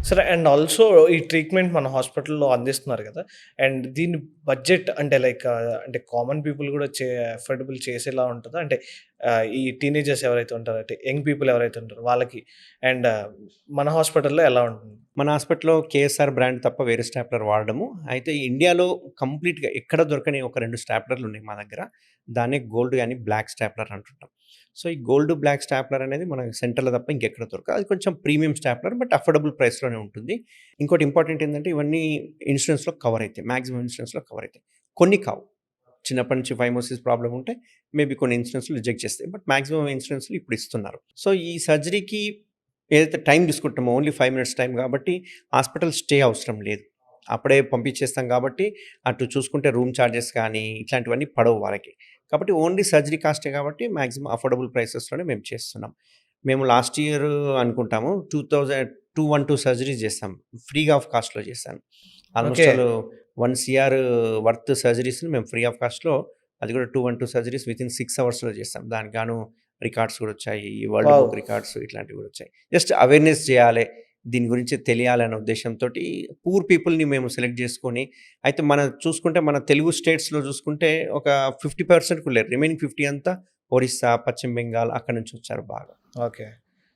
సరే and also ఈ treatment మన హాస్పిటల్‌లో అందిస్తున్నారు గదా! అండ్ దీని బడ్జెట్ అంటే లైక్ అంటే కామన్ పీపుల్ గూడా అఫోర్డబుల్ చేసేలా ఉంటదా? అంటే ఈ టీనేజర్స్ ఎవరైతే ఉంటారో అంటే యంగ్ పీపుల్ ఎవరైతే ఉంటారో వాళ్ళకి అండ్ మన హాస్పిటల్‌లో ఎలా ఉంటుంది? మన హాస్పిటల్‌లో కేఎస్ఆర్ బ్రాండ్ తప్ప వేరే స్టాప్లర్ వాడము. అయితే ఇండియాలో కంప్లీట్‌గా ఎక్కడ దొరకని ఒక 2 స్టాప్లర్‌లున్నాయి మా దగ్గర. దాన్నే గోల్డ్ గాని, బ్లాక్ స్టాప్లర్ అంటుంటాం. సో, ఈ గోల్డ్, బ్లాక్ స్టాప్లర్ అనేది మనకి సెంటర్‌లో తప్ప ఇంకెక్కడ దొరకదు. అది కొంచెం ప్రీమియం స్టాప్లర్ బట్ అఫోర్డబుల్ ప్రైస్‌లోనే ఉంటుంది. ఇంకోటి ఇంపార్టెంట్ ఏందంటే ఇవన్నీ ఇన్స్యూరెన్స్‌లో కవర్ అయితాయి. మాక్సిమం ఇన్స్యూరెన్స్‌లో కవర్ అయితాయి. కొన్ని కావు. చిన్నప్పటి నుంచి ఫైమోసిస్ ప్రాబ్లమ్ ఉంటే మేబీ కొన్ని ఇన్స్యూరెన్స్‌లు రిజెక్ట్ చేస్తాయి. బట్ మాక్సిమం ఇన్స్యూరెన్స్‌లు ఇప్పుడు ఇస్తున్నారు. సో, ఈ సర్జరీకి ఏదైతే టైం తీసుకుంటామో ఓన్లీ 5 మినిట్స్ టైం కాబట్టి హాస్పిటల్ స్టే అవసరం లేదు. అప్పుడే పంపించేస్తాం కాబట్టి అటు చూసుకుంటే రూమ్ చార్జెస్ కానీ ఇట్లాంటివన్నీ పడవు వాళ్ళకి. కాబట్టి ఓన్లీ సర్జరీ కాస్టే కాబట్టి మాక్సిమం అఫోర్డబుల్ ప్రైసెస్‌లోనే మేము చేస్తున్నాం. మేము లాస్ట్ ఇయర్ అనుకుంటాము 212 సర్జరీస్ చేసాం. ఫ్రీగా ఆఫ్ కాస్ట్‌లో చేశాను. Almost okay. ఆల్ 1,00,00,000 వర్త్ సర్జరీస్‌ని మేము ఫ్రీ ఆఫ్ కాస్ట్‌లో అది కూడా 212 సర్జరీస్ వితిన్ 6 అవర్స్‌లో చేసాం. దానికి గాను రికార్డ్స్ కూడా వచ్చాయి. World wow! బుక్ రికార్డ్స్ ఇట్లాంటివి కూడా వచ్చాయి. జస్ట్ అవేర్‌నెస్ చేయాలె. దీని గురించి తెలియాలనే ఉద్దేశ్యంతోటి పూర్ పీపుల్‌ని మేము సెలెక్ట్ చేసుకొని అయితే చూసుకుంటే మన తెలుగు స్టేట్స్‌లో చూసుకుంటే ఒక 50% కూడా లేరు. రిమైనింగ్ 50 అంతా ఒరిస్సా, పశ్చిమ బెంగాల్ అక్కడి నుంచి వచ్చారు బాగా. ఓకే.